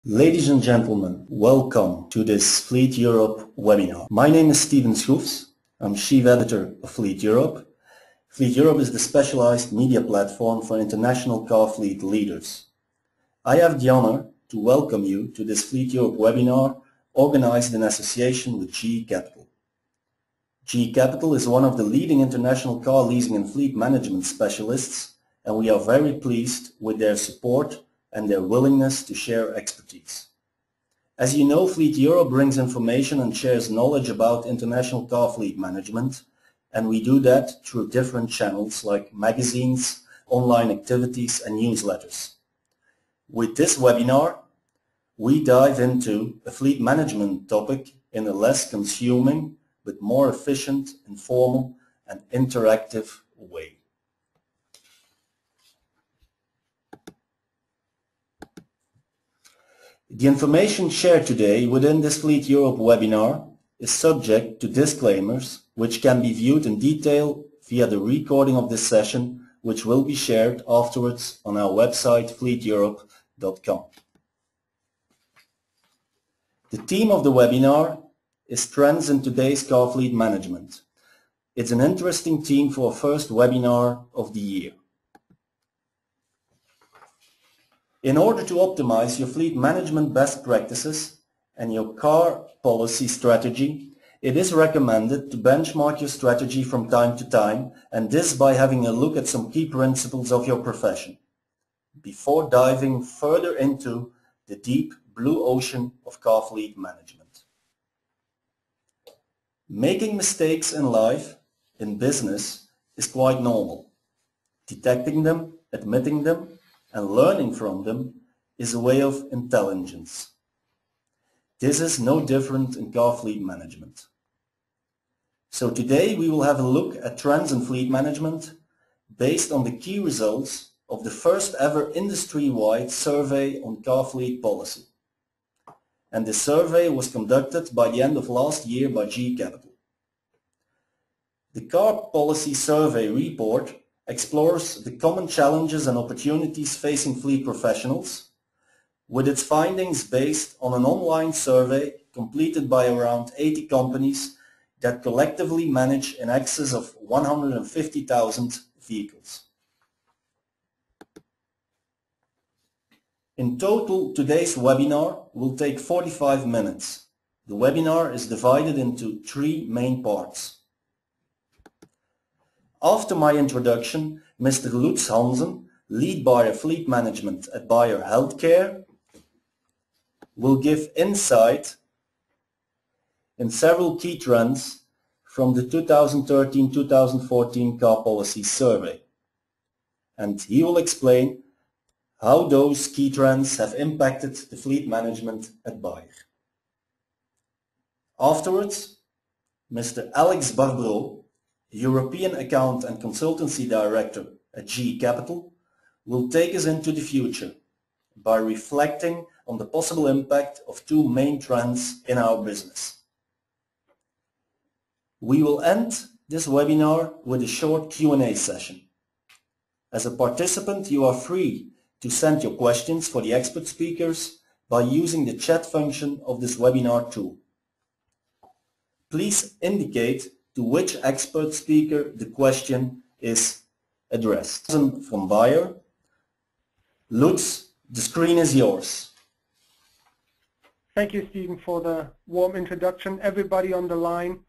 Ladies and gentlemen, welcome to this Fleet Europe webinar. My name is Steven Schroefs. I'm Chief Editor of Fleet Europe. Fleet Europe is the specialized media platform for international car fleet leaders. I have the honor to welcome you to this Fleet Europe webinar organized in association with GE Capital. GE Capital is one of the leading international car leasing and fleet management specialists, and we are very pleased with their support and their willingness to share expertise. As you know, Fleet Europe brings information and shares knowledge about international car fleet management, and we do that through different channels like magazines, online activities and newsletters. With this webinar, we dive into a fleet management topic in a less consuming but more efficient, informal and interactive way. The information shared today within this Fleet Europe webinar is subject to disclaimers which can be viewed in detail via the recording of this session, which will be shared afterwards on our website fleeteurope.com. The theme of the webinar is Trends in Today's Car Fleet Management. It's an interesting theme for our first webinar of the year. In order to optimize your fleet management best practices and your car policy strategy, it is recommended to benchmark your strategy from time to time, and this by having a look at some key principles of your profession, before diving further into the deep blue ocean of car fleet management. Making mistakes in life, in business, is quite normal. Detecting them, admitting them, and learning from them is a way of intelligence. This is no different in car fleet management. So today we will have a look at trends in fleet management based on the key results of the first ever industry-wide survey on car fleet policy. And this survey was conducted by the end of last year by GE Capital. The Car Policy Survey report explores the common challenges and opportunities facing fleet professionals, with its findings based on an online survey completed by around 80 companies that collectively manage in excess of 150,000 vehicles. In total, today's webinar will take 45 minutes. The webinar is divided into 3 main parts. After my introduction, Mr. Lutz Hansen, lead buyer fleet management at Bayer Healthcare, will give insight in several key trends from the 2013-2014 Car Policy Survey. And he will explain how those key trends have impacted the fleet management at Bayer. Afterwards, Mr. Alex Barbreau, European Account and Consultancy Director at GE Capital, will take us into the future by reflecting on the possible impact of 2 main trends in our business. We will end this webinar with a short Q&A session. As a participant, you are free to send your questions for the expert speakers by using the chat function of this webinar tool. Please indicate to which expert speaker the question is addressed. From Bayer. Lutz, the screen is yours. Thank you, Steven, for the warm introduction. Everybody on the line,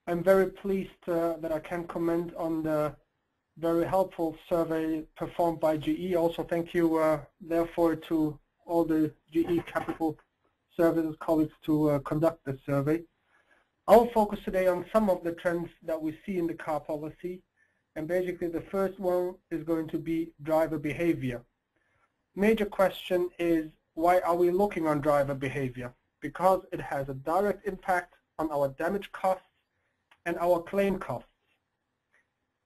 I'm very pleased that I can comment on the very helpful survey performed by GE. Also, thank you, therefore, to all the GE Capital Services colleagues to conduct this survey. I'll focus today on some of the trends that we see in the car policy, and basically the first one is going to be driver behavior. Major question is, why are we looking on driver behavior? Because it has a direct impact on our damage costs and our claim costs.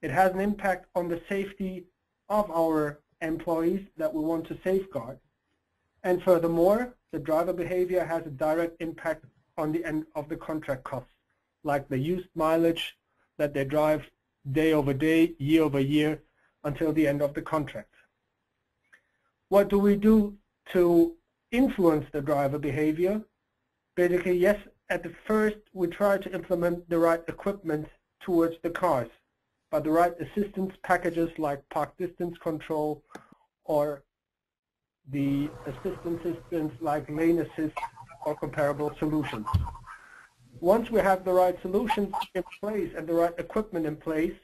It has an impact on the safety of our employees that we want to safeguard. And furthermore, the driver behavior has a direct impact on the end of the contract costs, like the used mileage that they drive day over day, year over year, until the end of the contract. What do we do to influence the driver behavior. Basically, yes, at the first we try to implement the right equipment towards the cars, but the right assistance packages like park distance control or the assistance systems like lane assist or comparable solutions. Once we have the right solutions in place and the right equipment in place,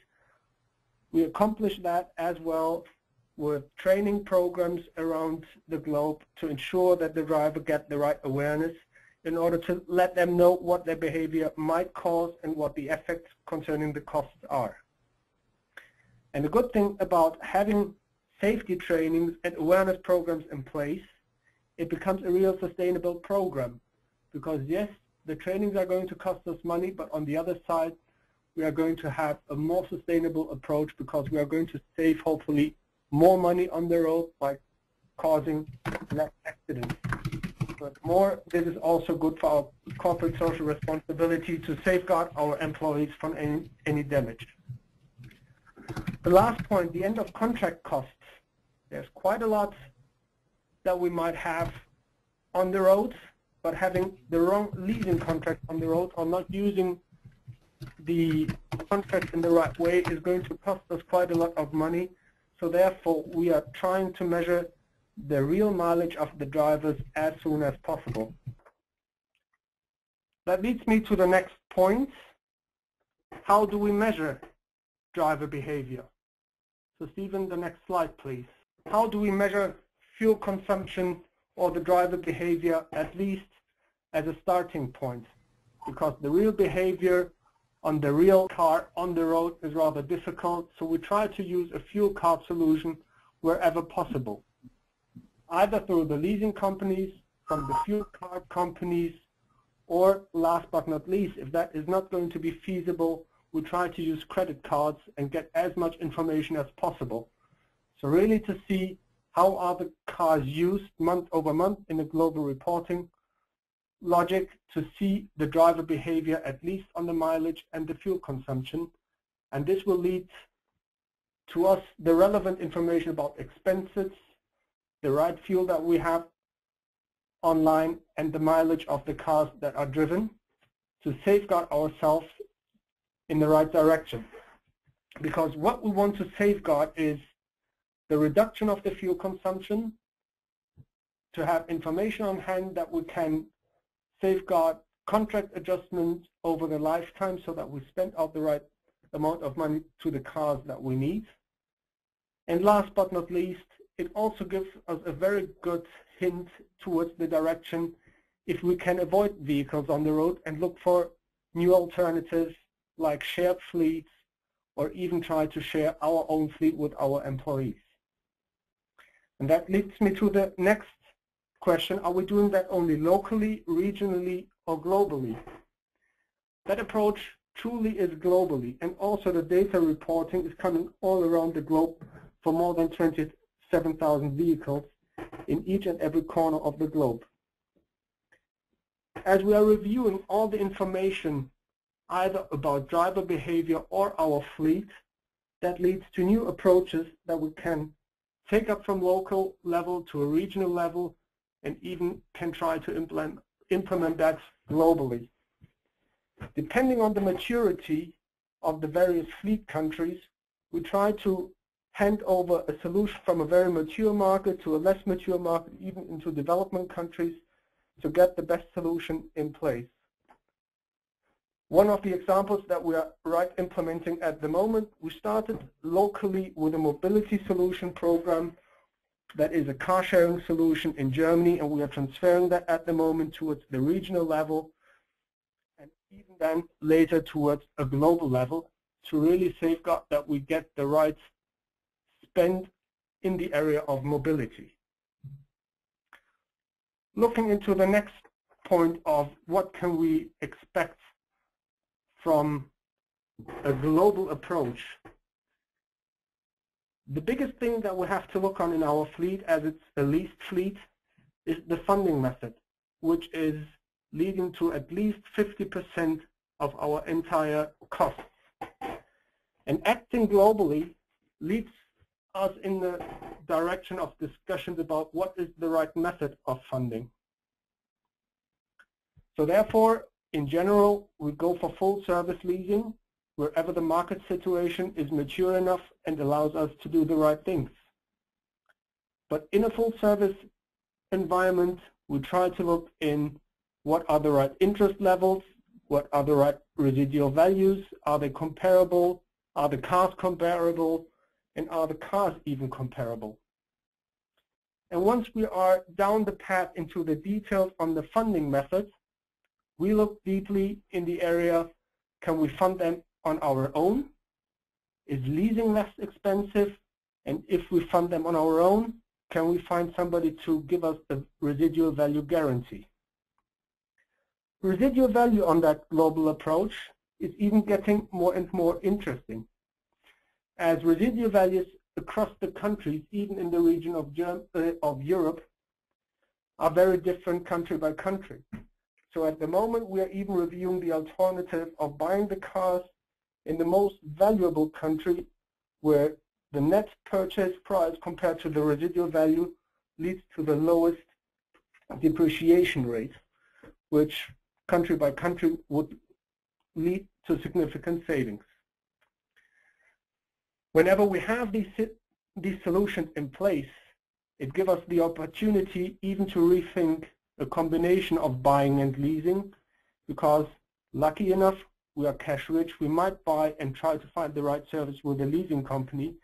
we accomplish that as well with training programs around the globe to ensure that the driver get the right awareness in order to let them know what their behavior might cause and what the effects concerning the costs are. And the good thing about having safety trainings and awareness programs in place, it becomes a real sustainable program. Because yes, the trainings are going to cost us money, but on the other side, we are going to have a more sustainable approach because we are going to save, hopefully, more money on the road by causing less accidents. But more, this is also good for our corporate social responsibility to safeguard our employees from any damage. The last point, the end of contract costs. There's quite a lot that we might have on the road, but having the wrong leasing contract on the road or not using the contract in the right way is going to cost us quite a lot of money. So therefore, we are trying to measure the real mileage of the drivers as soon as possible. That leads me to the next point. How do we measure driver behavior? So Stephen, the next slide, please. How do we measure fuel consumption or the driver behavior, at least as a starting point? Because the real behavior on the real car on the road is rather difficult, so we try to use a fuel card solution wherever possible. Either through the leasing companies, from the fuel card companies, or last but not least, if that is not going to be feasible, we try to use credit cards and get as much information as possible. So really to see how are the cars used month over month in a global reporting logic to see the driver behavior, at least on the mileage and the fuel consumption. And this will lead to us the relevant information about expenses, the right fuel that we have online, and the mileage of the cars that are driven to safeguard ourselves in the right direction. Because what we want to safeguard is the reduction of the fuel consumption, to have information on hand that we can safeguard contract adjustments over the lifetime so that we spend out the right amount of money to the cars that we need. And last but not least, it also gives us a very good hint towards the direction if we can avoid vehicles on the road and look for new alternatives like shared fleets, or even try to share our own fleet with our employees. And that leads me to the next question. Are we doing that only locally, regionally, or globally? That approach truly is globally, and also the data reporting is coming all around the globe for more than 27,000 vehicles in each and every corner of the globe. As we are reviewing all the information either about driver behavior or our fleet, that leads to new approaches that we can take up from local level to a regional level, and even can try to implement that globally. Depending on the maturity of the various fleet countries, we try to hand over a solution from a very mature market to a less mature market, even into development countries, to get the best solution in place. One of the examples that we are implementing at the moment, we started locally with a mobility solution program that is a car sharing solution in Germany, and we are transferring that at the moment towards the regional level, and even then later towards a global level, to really safeguard that we get the right spend in the area of mobility. Looking into the next point of what can we expect from a global approach. The biggest thing that we have to look on in our fleet, as it's a leased fleet, is the funding method, which is leading to at least 50% of our entire costs. And acting globally leads us in the direction of discussions about what is the right method of funding. So therefore, in general, we go for full service leasing wherever the market situation is mature enough and allows us to do the right things. But in a full service environment, we try to look in what are the right interest levels, what are the right residual values, are they comparable, are the cars comparable, and are the cars even comparable? And once we are down the path into the details on the funding methods, we look deeply in the area, can we fund them on our own? Is leasing less expensive? And if we fund them on our own, can we find somebody to give us a residual value guarantee? Residual value on that global approach is even getting more and more interesting, as residual values across the countries, even in the region of Europe, are very different country by country. So at the moment, we are even reviewing the alternative of buying the cars in the most valuable country, where the net purchase price compared to the residual value leads to the lowest depreciation rate, which country by country would lead to significant savings. Whenever we have these solutions in place, it gives us the opportunity even to rethink a combination of buying and leasing, because lucky enough, we are cash rich, we might buy and try to find the right service with a leasing company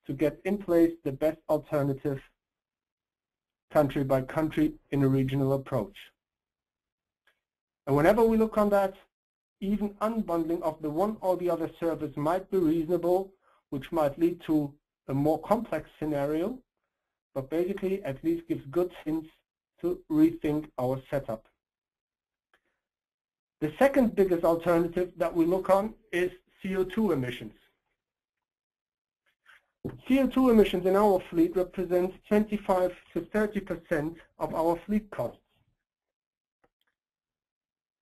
to get in place the best alternative country by country in a regional approach. And whenever we look on that, even unbundling of the one or the other service might be reasonable, which might lead to a more complex scenario, but basically at least gives good hints to rethink our setup. The second biggest alternative that we look on is CO2 emissions. CO2 emissions in our fleet represent 25 to 30% of our fleet costs.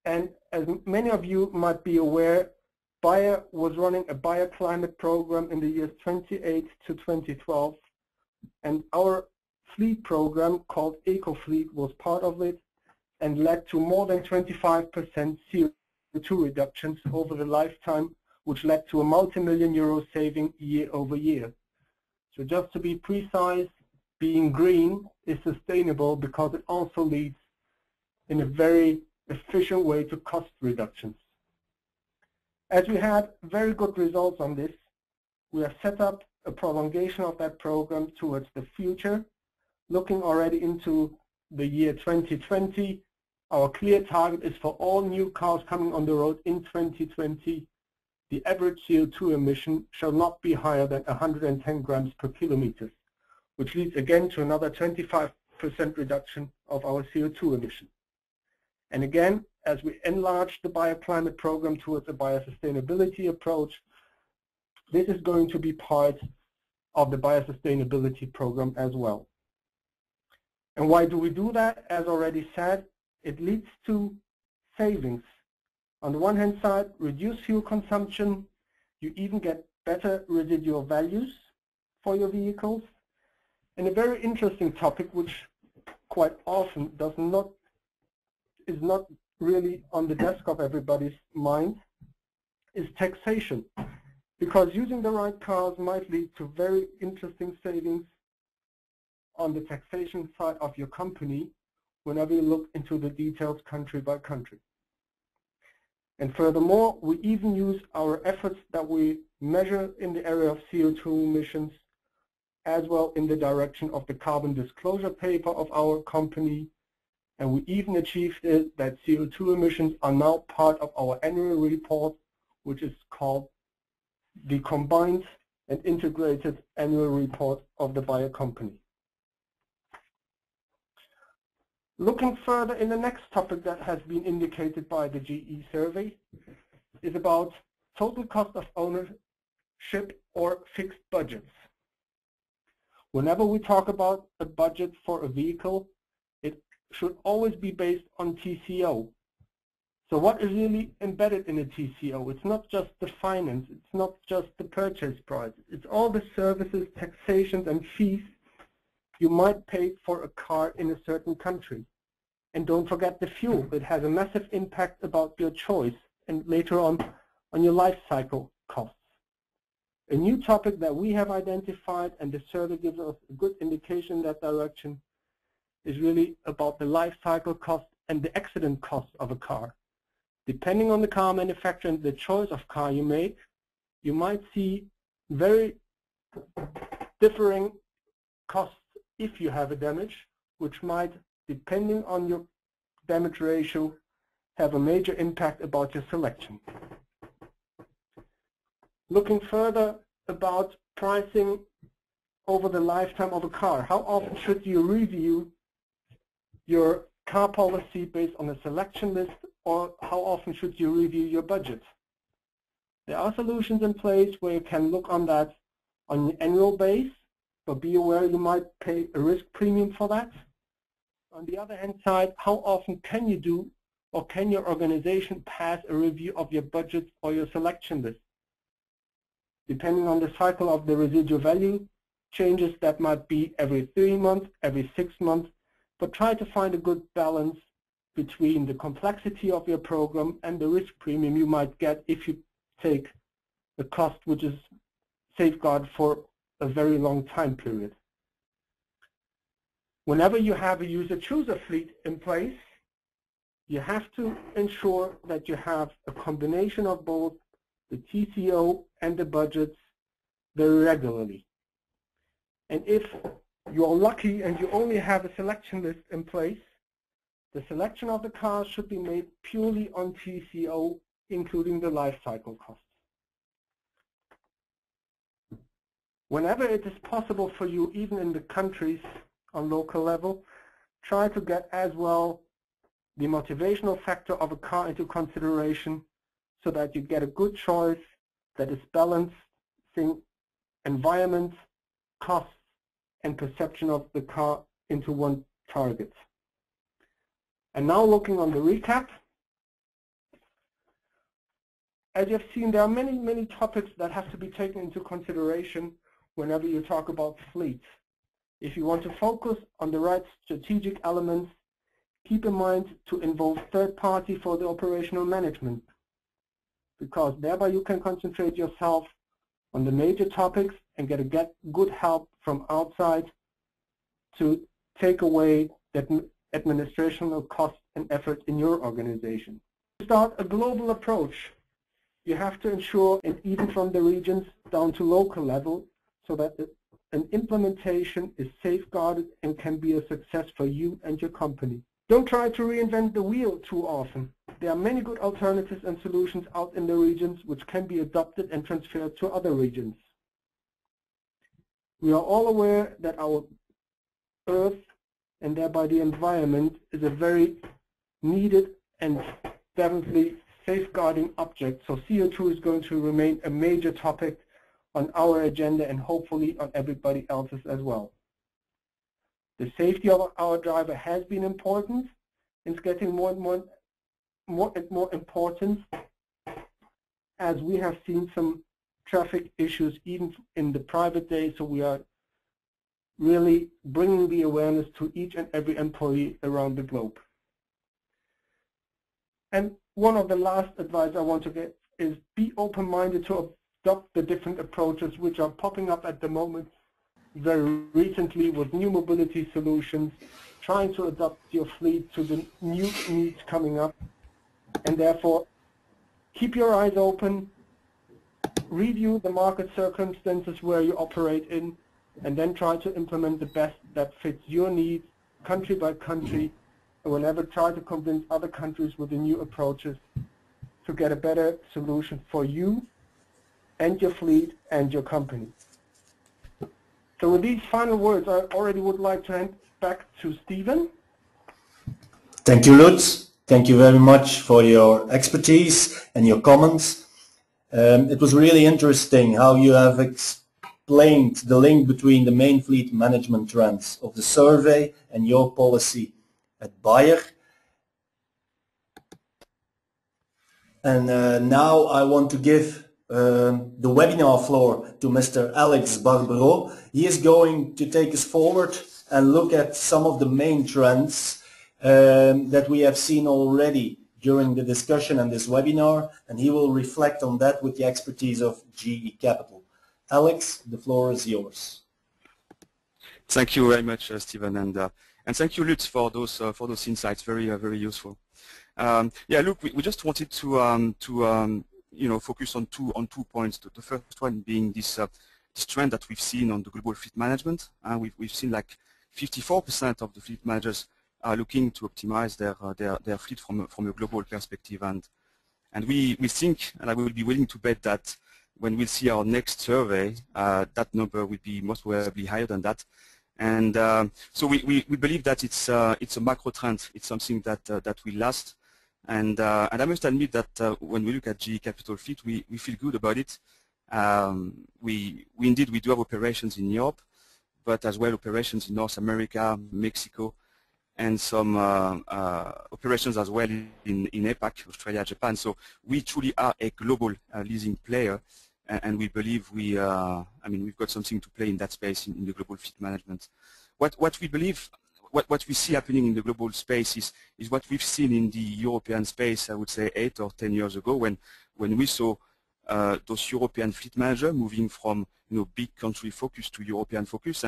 And as many of you might be aware, Bayer was running a bioclimate program in the years 2008 to 2012, and our fleet program called EcoFleet was part of it and led to more than 25% CO2 reductions over the lifetime, which led to a multi-million euro saving year over year. So just to be precise, being green is sustainable because it also leads in a very efficient way to cost reductions. As we had very good results on this, we have set up a prolongation of that program towards the future, looking already into the year 2020. Our clear target is for all new cars coming on the road in 2020, the average CO2 emission shall not be higher than 110 grams per kilometer, which leads again to another 25% reduction of our CO2 emission. And again, as we enlarge the bioclimate program towards a biosustainability approach, this is going to be part of the biosustainability program as well. And why do we do that? As already said, it leads to savings. On the one hand side, reduce fuel consumption, you even get better residual values for your vehicles. And a very interesting topic, which quite often is not really on the desk of everybody's mind, is taxation. Because using the right cars might lead to very interesting savings on the taxation side of your company whenever you look into the details country by country. And furthermore, we even use our efforts that we measure in the area of CO2 emissions as well in the direction of the carbon disclosure paper of our company. And we even achieved it that CO2 emissions are now part of our annual report, which is called the Combined and Integrated Annual Report of the Bayer company. Looking further in the next topic that has been indicated by the GE survey is about total cost of ownership or fixed budgets. Whenever we talk about a budget for a vehicle, it should always be based on TCO. So what is really embedded in a TCO? It's not just the finance, it's not just the purchase price, it's all the services, taxations and fees you might pay for a car in a certain country. And don't forget the fuel. It has a massive impact about your choice and later on your life cycle costs. A new topic that we have identified, and the survey gives us a good indication in that direction, is really about the life cycle cost and the accident cost of a car. Depending on the car manufacturer and the choice of car you make, you might see very differing costs if you have a damage, which might, depending on your damage ratio, have a major impact about your selection. Looking further about pricing over the lifetime of a car, how often should you review your car policy based on a selection list, or how often should you review your budget? There are solutions in place where you can look on that on an annual basis, but be aware you might pay a risk premium for that. On the other hand side, how often can you do, or can your organization pass a review of your budget or your selection list? Depending on the cycle of the residual value changes, that might be every 3 months, every 6 months, but try to find a good balance between the complexity of your program and the risk premium you might get if you take a cost which is safeguarded for a very long time period. Whenever you have a user-chooser fleet in place, you have to ensure that you have a combination of both the TCO and the budgets very regularly. And if you are lucky and you only have a selection list in place, the selection of the cars should be made purely on TCO, including the life cycle costs. Whenever it is possible for you, even in the countries on local level, try to get as well the motivational factor of a car into consideration so that you get a good choice that is balancing environment, costs, and perception of the car into one target. And now looking on the recap. As you've seen, there are many topics that have to be taken into consideration whenever you talk about fleets. If you want to focus on the right strategic elements, keep in mind to involve third party for the operational management, because thereby you can concentrate yourself on the major topics and get good help from outside to take away that administrational cost and effort in your organization. To start a global approach, you have to ensure, and even from the regions down to local level, so that an implementation is safeguarded and can be a success for you and your company. Don't try to reinvent the wheel too often. There are many good alternatives and solutions out in the regions which can be adopted and transferred to other regions. We are all aware that our Earth and thereby the environment is a very needed and definitely safeguarding object. So CO2 is going to remain a major topic on our agenda and hopefully on everybody else's as well. The safety of our driver has been important. It's getting more and more important as we have seen some traffic issues even in the private day, so we are really bringing the awareness to each and every employee around the globe. And one of the last advice I want to get is be open-minded to adopt the different approaches which are popping up at the moment very recently with new mobility solutions, trying to adapt your fleet to the new needs coming up, and therefore keep your eyes open, review the market circumstances where you operate in, and then try to implement the best that fits your needs country by country, and whenever try to convince other countries with the new approaches to get a better solution for you and your fleet and your company. So with these final words, I already would like to hand back to Stephen. Thank you, Lutz. Thank you very much for your expertise and your comments. It was really interesting how you have explained the link between the main fleet management trends of the survey and your policy at Bayer. And now I want to give the webinar floor to Mr. Alex Barbero. He is going to take us forward and look at some of the main trends that we have seen already during the discussion and this webinar, and he will reflect on that with the expertise of GE Capital. Alex, the floor is yours. Thank you very much, Stephen, and thank you, Lutz, for those insights. Very very useful. Yeah, look, we just wanted to focus on two points. The first one being this trend that we've seen on the global fleet management. We've seen like 54% of the fleet managers are looking to optimize their fleet from a global perspective, and we think, and I will be willing to bet that when we see our next survey, that number will be most probably higher than that. And so we believe that it's a macro trend. It's something that will last. And I must admit that when we look at GE Capital Fleet, we feel good about it. We indeed do have operations in Europe, but as well operations in North America, Mexico, and some operations as well in APAC, Australia, Japan. So we truly are a global leasing player, and we believe we've got something to play in that space in the global fleet management. What we believe, what we see happening in the global space is what we've seen in the European space, I would say 8 or 10 years ago, when we saw those European fleet managers moving from big country focus to European focus,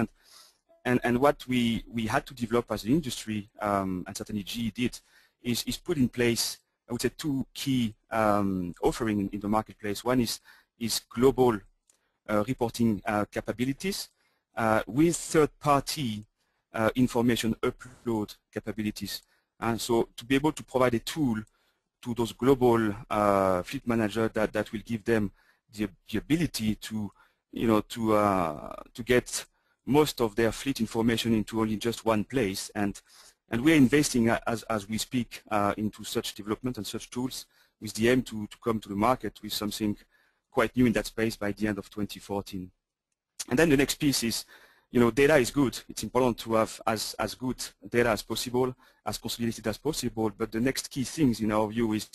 and what we had to develop as an industry, and certainly GE did, is put in place, I would say, two key offerings in the marketplace. One is global reporting capabilities with third-party information upload capabilities. And so to be able to provide a tool to those global fleet managers that will give them the ability to get most of their fleet information into only just one place, and we're investing as we speak into such development and such tools with the aim to come to the market with something quite new in that space by the end of 2014. And then the next piece is, data is good. It's important to have as good data as possible, as consolidated as possible, but the next key things in our view is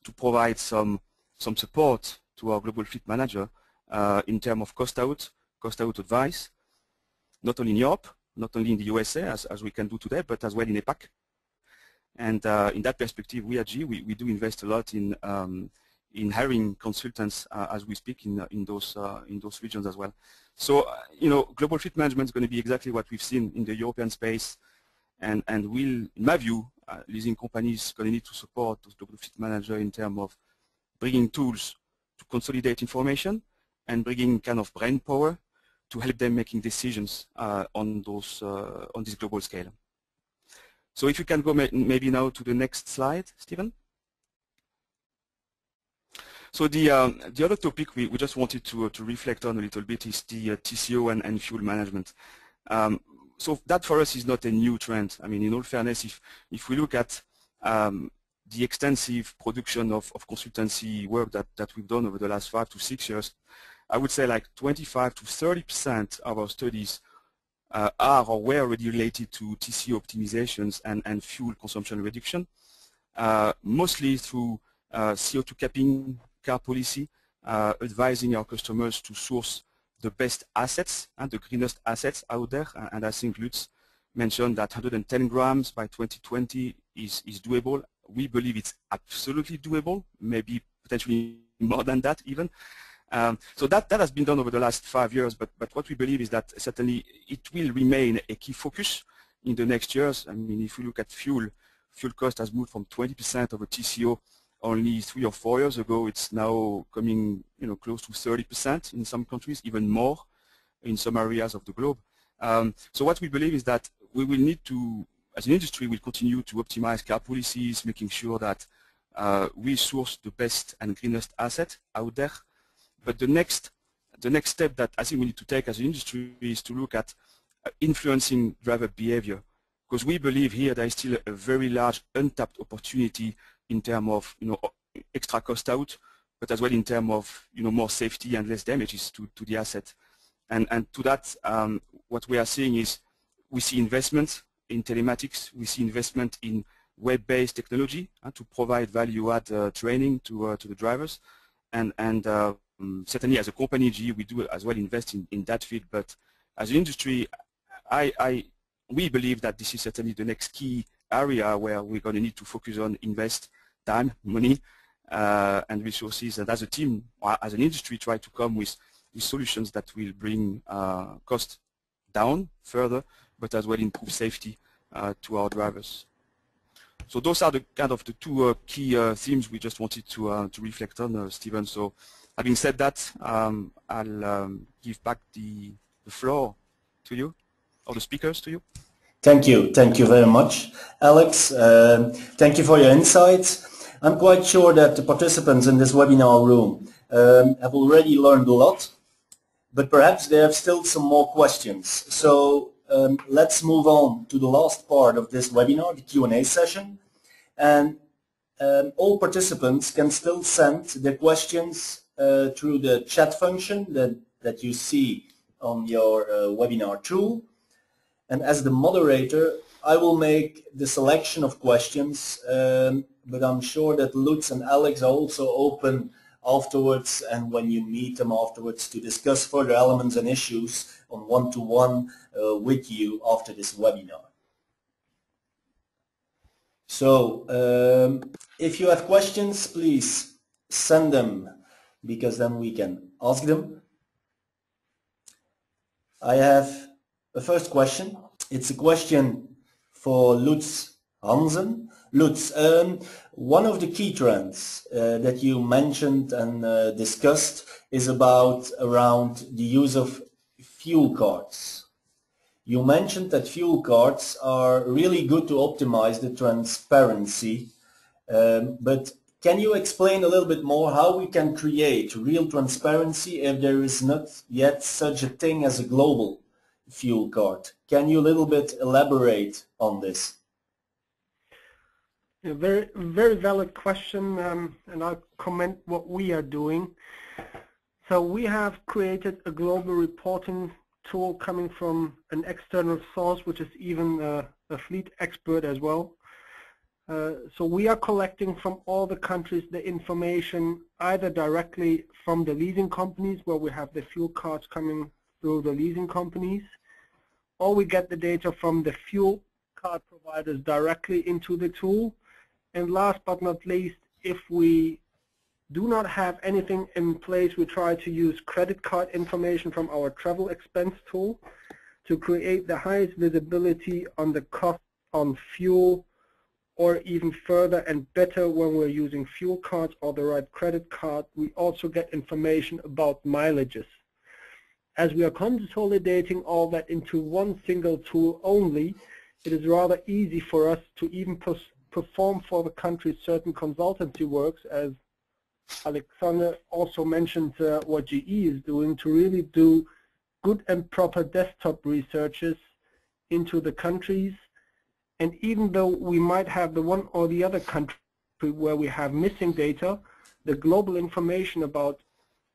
to provide some support to our global fleet manager in terms of cost out advice, not only in Europe, not only in the USA as we can do today, but as well in APAC. And in that perspective, we at GE, we do invest a lot in hiring consultants as we speak in those regions as well. So global fleet management is going to be exactly what we've seen in the European space, and will, in my view, leasing companies going to need to support those global fleet managers in terms of bringing tools to consolidate information and bringing kind of brain power to help them making decisions on this global scale. So if you can go maybe now to the next slide, Stephen. So the other topic we just wanted to reflect on a little bit is the TCO and fuel management. So that for us is not a new trend. I mean, in all fairness, if we look at the extensive production of consultancy work that we've done over the last 5 to 6 years, I would say like 25 to 30% of our studies are or were already related to TCO optimizations and fuel consumption reduction, mostly through CO2 capping, car policy, advising our customers to source the best assets and the greenest assets out there. And I think Lutz mentioned that 110 grams by 2020 is doable. We believe it's absolutely doable, maybe potentially more than that even. So that has been done over the last 5 years, but what we believe is that certainly it will remain a key focus in the next years. I mean, if we look at fuel cost has moved from 20% of a TCO only 3 or 4 years ago. It's now coming close to 30% in some countries, even more in some areas of the globe. So what we believe is that we will need to, as an industry, we'll continue to optimize car policies, making sure that we source the best and greenest asset out there. But the next step that I think we need to take as an industry is to look at influencing driver behavior, because we believe here there is still a very large untapped opportunity in terms of extra cost out, but as well in terms of more safety and less damages to the asset. And to that, what we are seeing is we see investment in telematics, we see investment in web-based technology to provide value-add training to the drivers, and certainly as a company, GE, we do as well invest in that field. But as an industry, we believe that this is certainly the next key area where we're going to need to focus on, invest time, money, and resources, and as a team, or as an industry, try to come with solutions that will bring costs down further, but as well improve safety to our drivers. So those are the kind of the two key themes we just wanted to reflect on, Stephen. So having said that, I'll give back the floor to you, or the speakers to you. Thank you very much, Alex. Thank you for your insights. I'm quite sure that the participants in this webinar room have already learned a lot, but perhaps they have still some more questions. So let's move on to the last part of this webinar, the Q&A session. And all participants can still send their questions through the chat function that you see on your webinar tool. And as the moderator, I will make the selection of questions, but I'm sure that Lutz and Alex are also open afterwards, and when you meet them afterwards, to discuss further elements and issues on one-to-one with you after this webinar. So if you have questions, please send them, because then we can ask them. I have a first question. It's a question for Lutz Hansen. Lutz, one of the key trends that you mentioned and discussed is around the use of fuel cards. You mentioned that fuel cards are really good to optimize the transparency, but can you explain a little bit more how we can create real transparency if there is not yet such a thing as a global fuel card? Can you a little bit elaborate on this? A very, very valid question, and I'll comment what we are doing. So we have created a global reporting tool coming from an external source, which is even a fleet expert as well. So we are collecting from all the countries the information either directly from the leasing companies, where we have the fuel cards coming through the leasing companies, or we get the data from the fuel card providers directly into the tool. And last but not least, if we do not have anything in place, we try to use credit card information from our travel expense tool to create the highest visibility on the cost on fuel, or even further and better when we're using fuel cards or the right credit card, we also get information about mileages. As we are consolidating all that into one single tool only, it is rather easy for us to even perform for the country certain consultancy works, as Alexander also mentioned what GE is doing, to really do good and proper desktop researches into the countries. And even though we might have the one or the other country where we have missing data, the global information about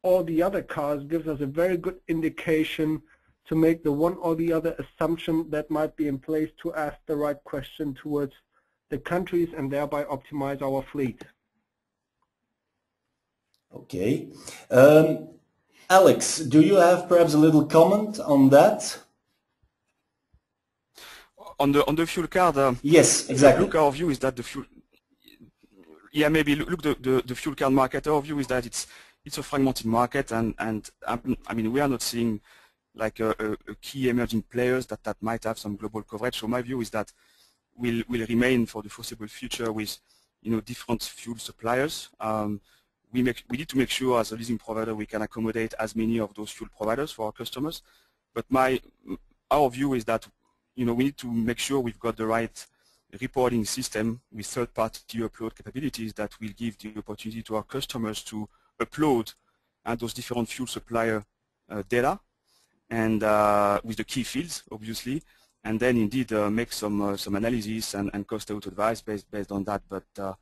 all the other cars gives us a very good indication to make the one or the other assumption that might be in place to ask the right question towards the countries and thereby optimize our fleet. Okay. Alex, do you have perhaps a little comment on that? On the fuel card, yes, exactly. Look, our view is that the fuel, the fuel card market. Our view is that it's a fragmented market, and I mean, we are not seeing like a key emerging players that might have some global coverage. So my view is that we'll remain for the foreseeable future with different fuel suppliers. We need to make sure as a leasing provider we can accommodate as many of those fuel providers for our customers. But our view is that we need to make sure we've got the right reporting system with third-party upload capabilities that will give the opportunity to our customers to upload those different fuel supplier data, and with the key fields, obviously, and then indeed make some analysis and cost out advice based on that. But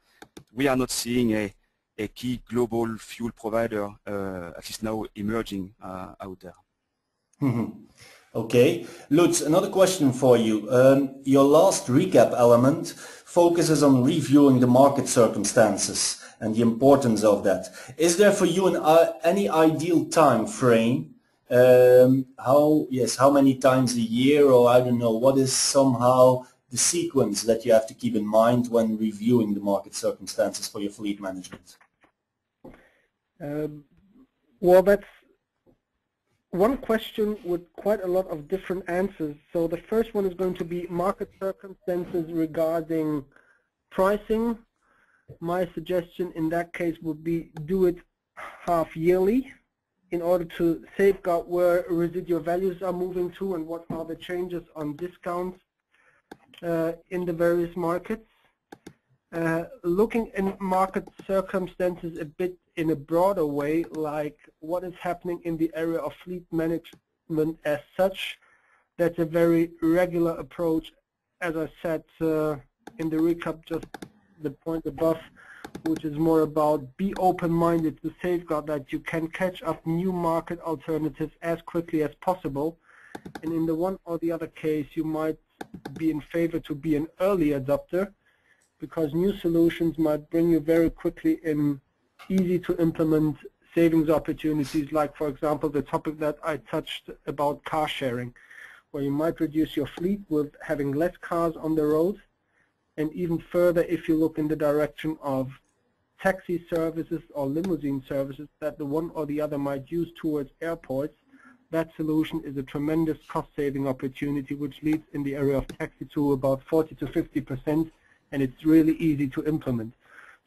we are not seeing a key global fuel provider, at least now, emerging out there. Mm-hmm. Okay, Lutz, another question for you. Your last recap element focuses on reviewing the market circumstances and the importance of that. Is there for you any ideal time frame? How many times a year, or I don't know, what is somehow the sequence that you have to keep in mind when reviewing the market circumstances for your fleet management? Well, that's one question with quite a lot of different answers. So the first one is going to be market circumstances regarding pricing. My suggestion in that case would be do it half yearly in order to safeguard where residual values are moving to and what are the changes on discounts in the various markets. Looking in market circumstances a bit in a broader way, like what is happening in the area of fleet management as such, that's a very regular approach. As I said in the recap, just the point above, which is more about be open-minded to safeguard that you can catch up new market alternatives as quickly as possible. And in the one or the other case, you might be in favor to be an early adopter, because new solutions might bring you very quickly in easy to implement savings opportunities, like for example the topic that I touched about car sharing, where you might reduce your fleet with having less cars on the road. And even further, if you look in the direction of taxi services or limousine services that the one or the other might use towards airports, that solution is a tremendous cost-saving opportunity, which leads in the area of taxi to about 40 to 50%, and it's really easy to implement.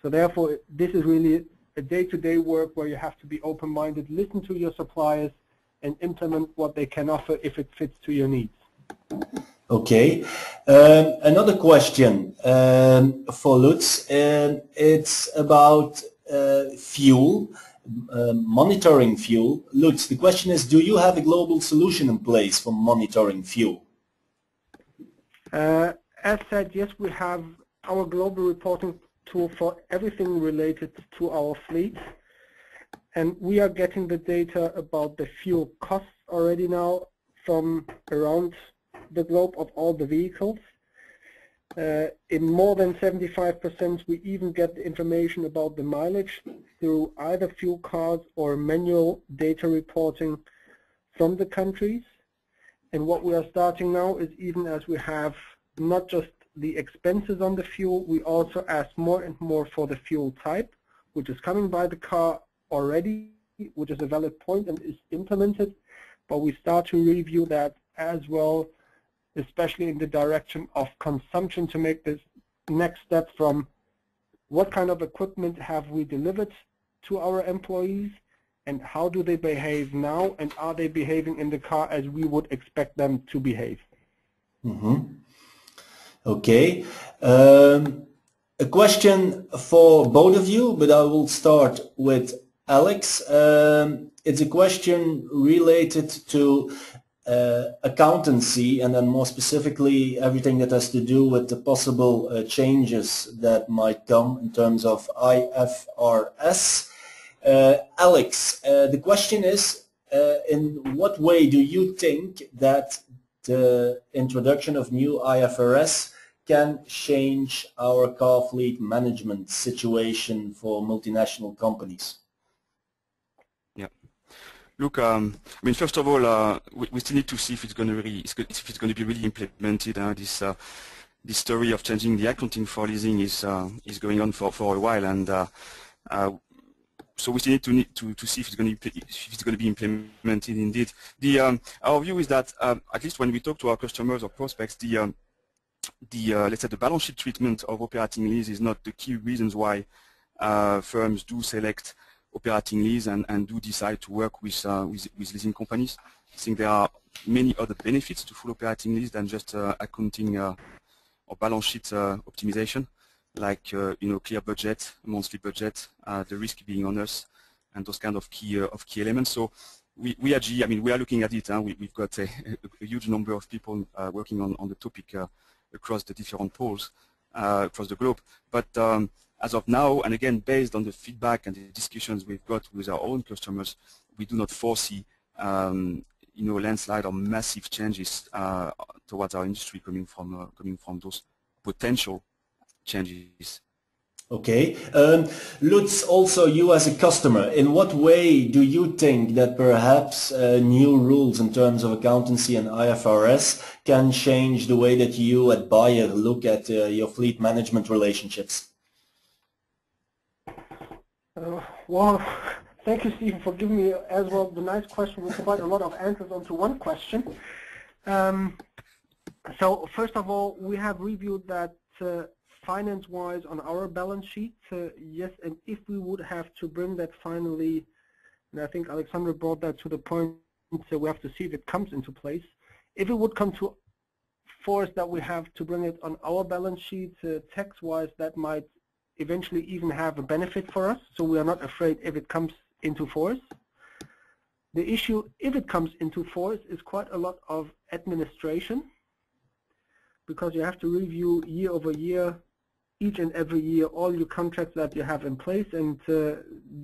So therefore, this is really a day-to-day work where you have to be open-minded, listen to your suppliers, and implement what they can offer if it fits to your needs. Okay. Another question for Lutz. It's about fuel, monitoring fuel. Lutz, the question is, do you have a global solution in place for monitoring fuel? As said, yes, we have our global reporting tool for everything related to our fleet. And we are getting the data about the fuel costs already now from around the globe of all the vehicles. In more than 75%, we even get the information about the mileage through either fuel cards or manual data reporting from the countries. And what we are starting now is, even as we have not just the expenses on the fuel, we also ask more and more for the fuel type, which is coming by the car already, which is a valid point and is implemented. But we start to review that as well, especially in the direction of consumption, to make this next step from what kind of equipment have we delivered to our employees and how do they behave now, and are they behaving in the car as we would expect them to behave. Mm-hmm. Okay. A question for both of you, but I will start with Alex. It's a question related to accountancy, and then more specifically everything that has to do with the possible changes that might come in terms of IFRS. Alex, the question is, in what way do you think that the introduction of new IFRS can change our car fleet management situation for multinational companies? Look, I mean, first of all, we still need to see if it's going to be really implemented. This story of changing the accounting for leasing is going on for a while, and so we still need to see if it's going to be implemented indeed. Our view is that at least when we talk to our customers or prospects, let's say the balance sheet treatment of operating lease is not the key reasons why firms do select operating lease and do decide to work with leasing companies. I think there are many other benefits to full operating lease than just accounting or balance sheet optimization, like clear budget, monthly budget, the risk being on us, and those kind of key elements. So we at GE, I mean, we are looking at it. We've got a huge number of people working on the topic across the different poles across the globe. But as of now, and again, based on the feedback and the discussions we've got with our own customers, we do not foresee, landslide or massive changes towards our industry coming from those potential changes. Okay. Lutz, also you as a customer, in what way do you think that perhaps new rules in terms of accountancy and IFRS can change the way that you at Bayer look at your fleet management relationships? Well, thank you, Stephen, for giving me as well the nice question with quite a lot of answers onto one question. So first of all, we have reviewed that finance-wise on our balance sheet, yes, and if we would have to bring that finally, and I think Alexander brought that to the point, so we have to see if it comes into place. If it would come to force that we have to bring it on our balance sheet, tax-wise, that might eventually even have a benefit for us, so we are not afraid if it comes into force. The issue, if it comes into force, is quite a lot of administration, because you have to review year over year, each and every year, all your contracts that you have in place, and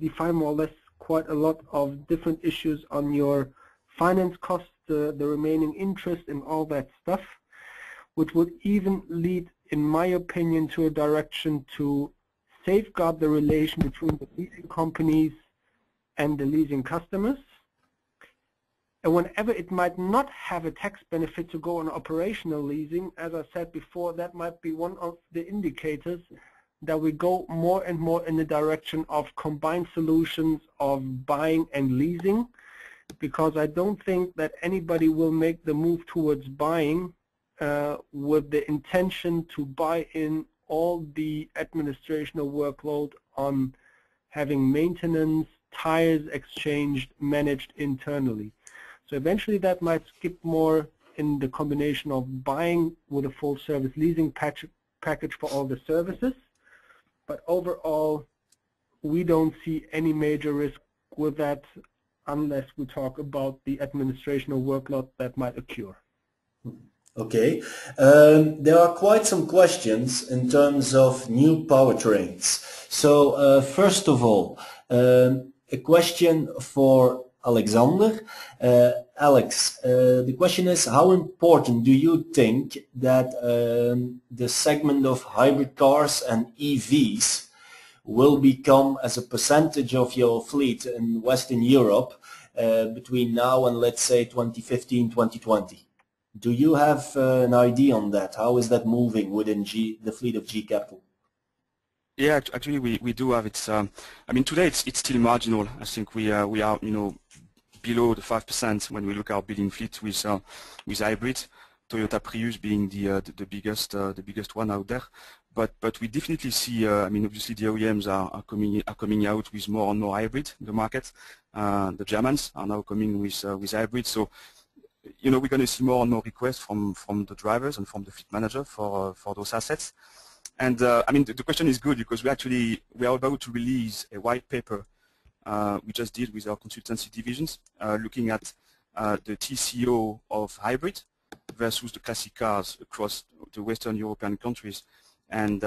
define more or less quite a lot of different issues on your finance costs, the remaining interest and all that stuff, which would even lead, in my opinion, to a direction to safeguard the relation between the leasing companies and the leasing customers. And whenever it might not have a tax benefit to go on operational leasing, as I said before, that might be one of the indicators that we go more and more in the direction of combined solutions of buying and leasing, because I don't think that anybody will make the move towards buying with the intention to buy in all the administrational workload on having maintenance, tires exchanged, managed internally. So eventually that might skip more in the combination of buying with a full service leasing package for all the services. But overall, we don't see any major risk with that unless we talk about the administrational workload that might occur. Okay. There are quite some questions in terms of new powertrains. So first of all, a question for Alexander. Alex, the question is, how important do you think that the segment of hybrid cars and EVs will become as a percentage of your fleet in Western Europe between now and, let's say, 2015, 2020? Do you have an idea on that? How is that moving within the fleet of G Capital? Yeah, actually we do have it. I mean, today it's still marginal. I think we are below the 5% when we look at our building fleet with hybrid. Toyota Prius being the biggest one out there. But we definitely see. I mean, obviously the OEMs are coming out with more and more hybrid in the market. The Germans are now coming with hybrid. So we're going to see more and more requests from the drivers and from the fleet manager for those assets. And I mean, the question is good because we are about to release a white paper we just did with our consultancy divisions, looking at the TCO of hybrid versus the classic cars across the Western European countries. And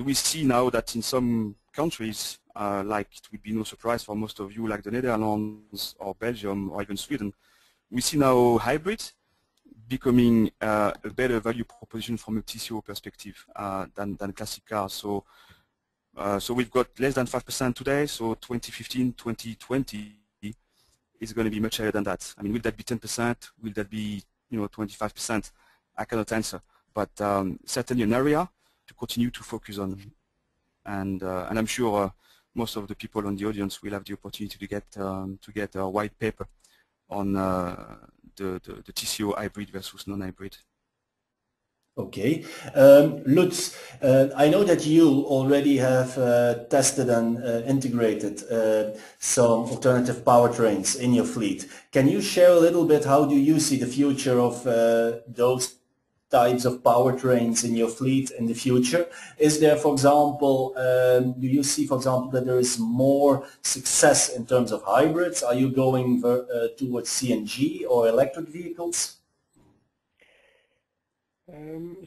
we see now that in some countries, like it would be no surprise for most of you, like the Netherlands or Belgium or even Sweden, we see now hybrid becoming a better value proposition from a TCO perspective than classic cars. So we've got less than 5% today. So 2015, 2020 is going to be much higher than that. I mean, will that be 10%? Will that be 25%? I cannot answer. But certainly an area to continue to focus on. And I'm sure most of the people on the audience will have the opportunity to get a white paper on the TCO hybrid versus non-hybrid. Okay. Lutz, I know that you already have tested and integrated some alternative powertrains in your fleet. Can you share a little bit how do you see the future of those types of powertrains in your fleet in the future? Is there, for example, do you see, for example, that there is more success in terms of hybrids? Are you going towards CNG or electric vehicles?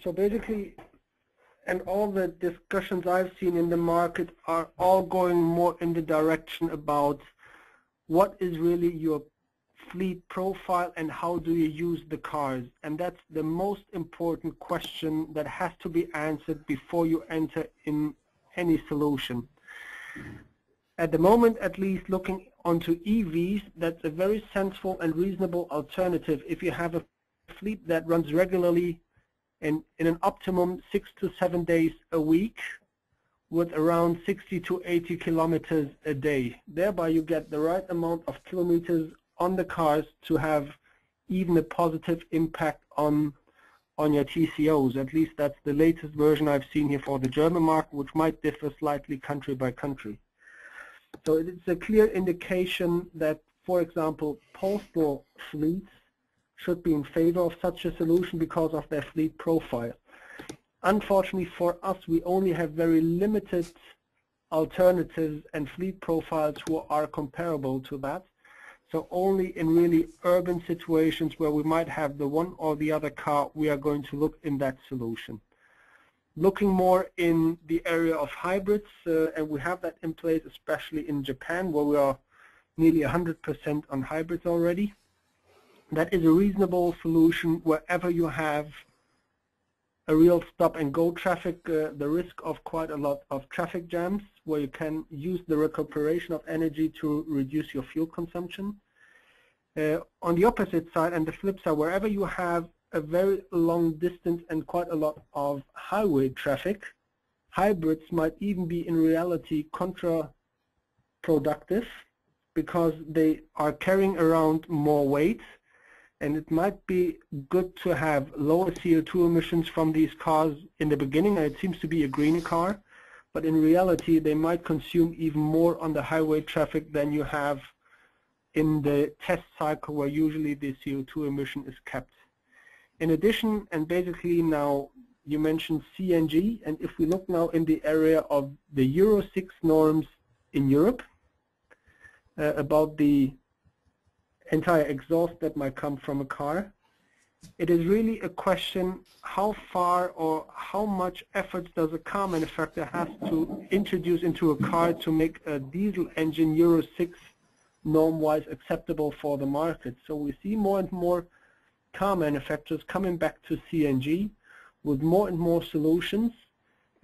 So basically, and all the discussions I've seen in the market are all going more in the direction about what is really your fleet profile and how do you use the cars? And that's the most important question that has to be answered before you enter in any solution. At the moment, at least, looking onto EVs, that's a very sensible and reasonable alternative if you have a fleet that runs regularly in an optimum 6 to 7 days a week with around 60 to 80 kilometers a day. Thereby you get the right amount of kilometers on the cars to have even a positive impact on your TCOs. At least that's the latest version I've seen here for the German market, which might differ slightly country by country. So it's a clear indication that, for example, postal fleets should be in favor of such a solution because of their fleet profile. Unfortunately for us, we only have very limited alternatives and fleet profiles who are comparable to that. So only in really urban situations where we might have the one or the other car, we are going to look in that solution. Looking more in the area of hybrids, and we have that in place, especially in Japan, where we are nearly 100% on hybrids already. That is a reasonable solution wherever you have a real stop-and-go traffic, the risk of quite a lot of traffic jams, where you can use the recuperation of energy to reduce your fuel consumption. On the opposite side and the flip side, wherever you have a very long distance and quite a lot of highway traffic, hybrids might even be in reality counterproductive because they are carrying around more weight, and it might be good to have lower CO2 emissions from these cars in the beginning, and it seems to be a green car, but in reality they might consume even more on the highway traffic than you have in the test cycle where usually the CO2 emission is kept. In addition, and basically now you mentioned CNG, and if we look now in the area of the Euro 6 norms in Europe, about the entire exhaust that might come from a car, it is really a question how far or how much effort does a car manufacturer have to introduce into a car to make a diesel engine Euro 6 norm-wise acceptable for the market. So we see more and more car manufacturers coming back to CNG with more and more solutions,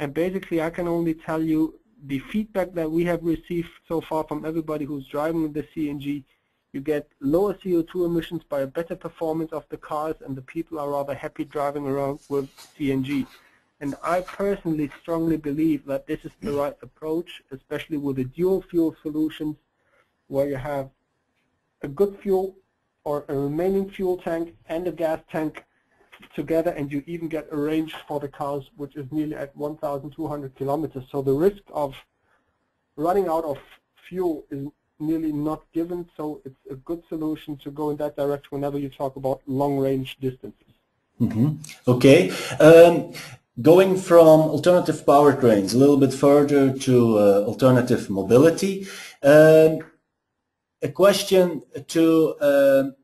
and basically I can only tell you the feedback that we have received so far from everybody who's driving the CNG. You get lower CO2 emissions by a better performance of the cars, and the people are rather happy driving around with CNG. And I personally strongly believe that this is the right approach, especially with the dual fuel solutions, where you have a good fuel or a remaining fuel tank and a gas tank together, and you even get a range for the cars which is nearly at 1,200 kilometers. So the risk of running out of fuel is nearly not given, so it's a good solution to go in that direction whenever you talk about long-range distances. Okay. Going from alternative powertrains a little bit further to alternative mobility, a question to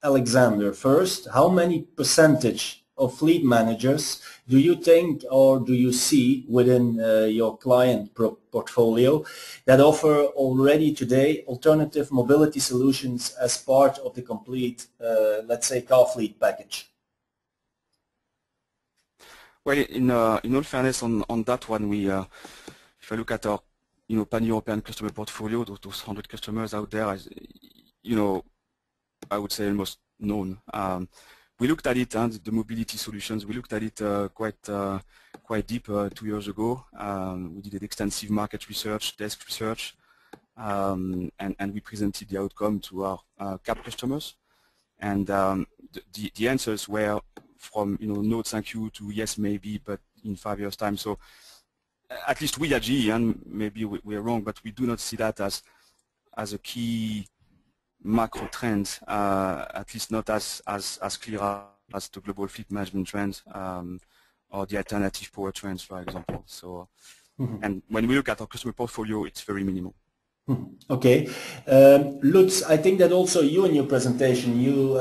Alexander first. How many percentage of fleet managers do you think or do you see within your client portfolio that offer already today alternative mobility solutions as part of the complete, let's say, car fleet package? Well, in all fairness, on that one, we if I look at our pan-European customer portfolio, those 100 customers out there, as I would say almost known. We looked at it, and the mobility solutions. We looked at it quite deep 2 years ago. We did an extensive market research, desk research, and we presented the outcome to our CAP customers. And the answers were from no thank you to yes maybe, but in 5 years time. So at least we at GE, and maybe we're wrong, but we do not see that as a key macro trend, at least not as clear as the global fleet management trends or the alternative powertrains, for example. So, and when we look at our customer portfolio, it's very minimal. Okay. Lutz, I think that also you in your presentation, you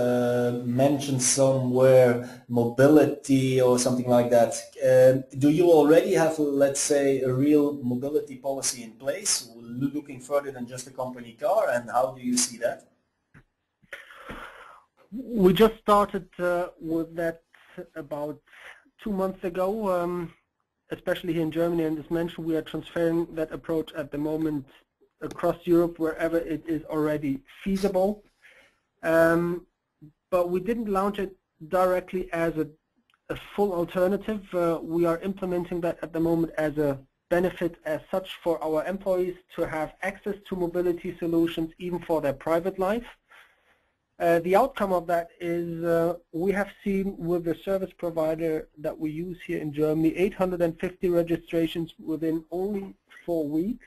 mentioned somewhere mobility or something like that. Do you already have, let's say, a real mobility policy in place, looking further than just a company car, and how do you see that? We just started with that about 2 months ago, especially here in Germany, and as mentioned, we are transferring that approach at the moment across Europe wherever it is already feasible. But we didn't launch it directly as a full alternative. We are implementing that at the moment as a benefit as such for our employees to have access to mobility solutions even for their private life. The outcome of that is we have seen with the service provider that we use here in Germany 850 registrations within only 4 weeks.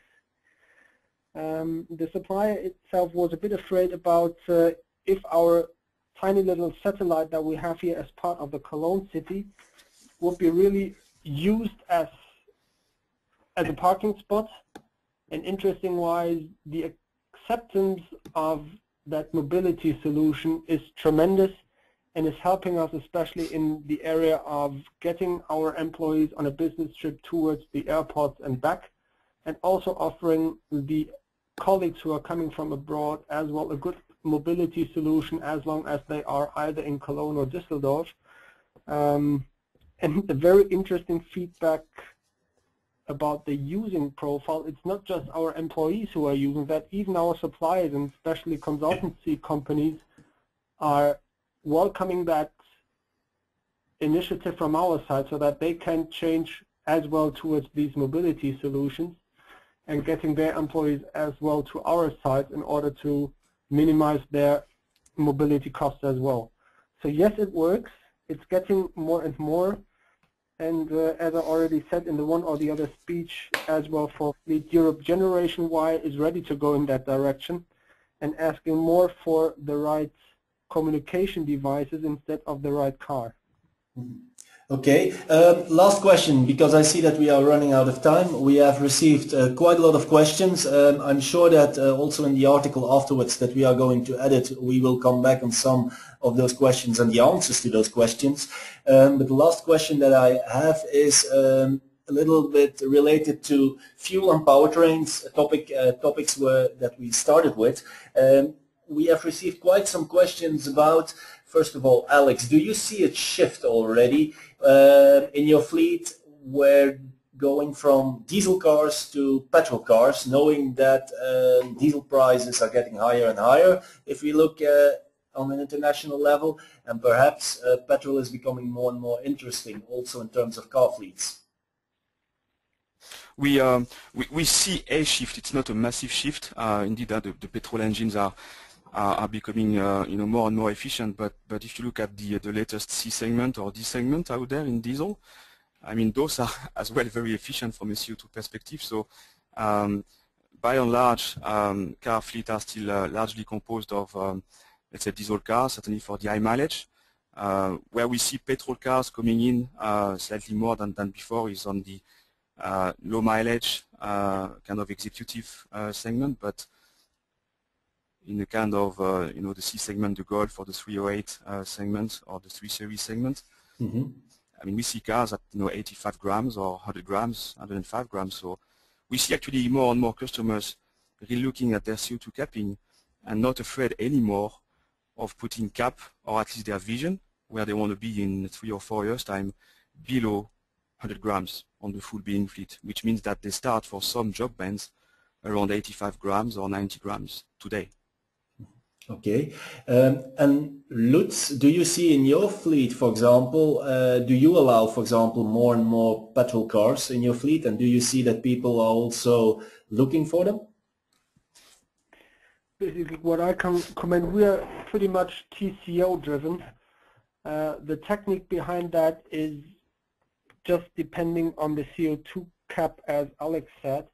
The supplier itself was a bit afraid about if our tiny little satellite that we have here as part of the Cologne city would be really used as a parking spot. And interesting wise, the acceptance of that mobility solution is tremendous and is helping us especially in the area of getting our employees on a business trip towards the airports and back, and also offering the colleagues who are coming from abroad as well a good mobility solution as long as they are either in Cologne or Düsseldorf. And the very interesting feedback about the using profile, it's not just our employees who are using that, even our suppliers and especially consultancy companies are welcoming that initiative from our side so that they can change as well towards these mobility solutions and getting their employees as well to our side in order to minimize their mobility costs as well. So yes, it works. It's getting more and more. And as I already said in the one or the other speech as well, for Fleet Europe, Generation Y is ready to go in that direction and asking more for the right communication devices instead of the right car. Okay, last question, because I see that we are running out of time. We have received quite a lot of questions. I'm sure that also in the article afterwards that we are going to edit, we will come back on some of those questions and the answers to those questions. But the last question that I have is a little bit related to fuel and powertrains, topics that we started with. We have received quite some questions about, first of all, Alex, do you see a shift already in your fleet where going from diesel cars to petrol cars, knowing that diesel prices are getting higher and higher if we look on an international level, and perhaps petrol is becoming more and more interesting also in terms of car fleets? We see a shift. It's not a massive shift. Indeed, the petrol engines are becoming more and more efficient. But if you look at the latest C segment or D segment out there in diesel, I mean those are as well very efficient from a CO2 perspective. So by and large, car fleet are still largely composed of let's say diesel cars, certainly for the high mileage. Where we see petrol cars coming in slightly more than before is on the low mileage kind of executive segment, but in the kind of the C segment, the Golf or the 308 segment or the 3 Series segment. Mm-hmm. I mean, we see cars at 85 grams or 100 grams, 105 grams. So we see actually more and more customers really looking at their CO2 capping and not afraid anymore of putting cap, or at least their vision, where they want to be in 3 or 4 years' time, below 100 grams on the full being fleet, which means that they start for some job bands around 85 grams or 90 grams today. Okay, and Lutz, do you see in your fleet, for example, do you allow, for example, more and more petrol cars in your fleet, and do you see that people are also looking for them? Basically, what I can comment, we are pretty much TCO driven. The technique behind that is just depending on the CO2 cap, as Alex said.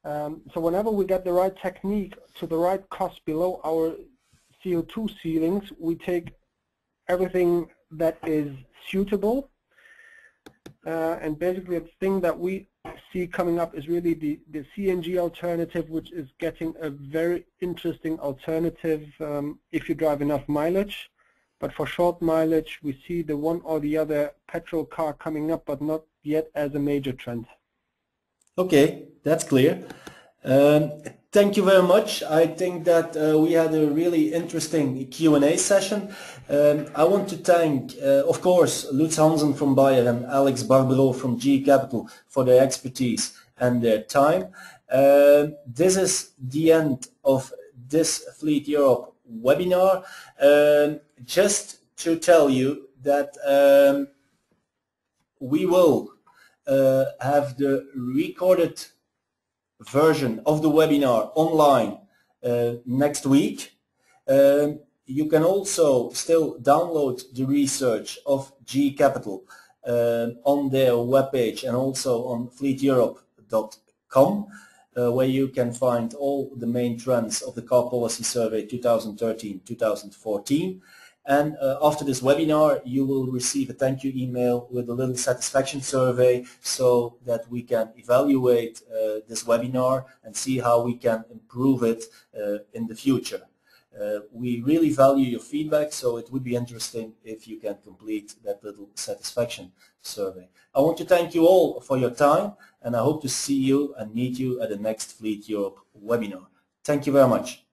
So whenever we get the right technique to the right cost below our CO2 ceilings, we take everything that is suitable. And basically the thing that we see coming up is really the CNG alternative, which is getting a very interesting alternative if you drive enough mileage. But for short mileage, we see the one or the other petrol car coming up, but not yet as a major trend. Okay, that's clear. Thank you very much. I think that we had a really interesting Q&A session. I want to thank, of course, Lutz Hansen from Bayer and Alex Barbero from GE Capital for their expertise and their time. This is the end of this Fleet Europe webinar. Just to tell you that we will have the recorded version of the webinar online next week. You can also still download the research of GE Capital on their webpage and also on fleeteurope.com, where you can find all the main trends of the Car Policy Survey 2013-2014. And after this webinar, you will receive a thank you email with a little satisfaction survey so that we can evaluate this webinar and see how we can improve it in the future. We really value your feedback, so it would be interesting if you can complete that little satisfaction survey. I want to thank you all for your time, and I hope to see you and meet you at the next Fleet Europe webinar. Thank you very much.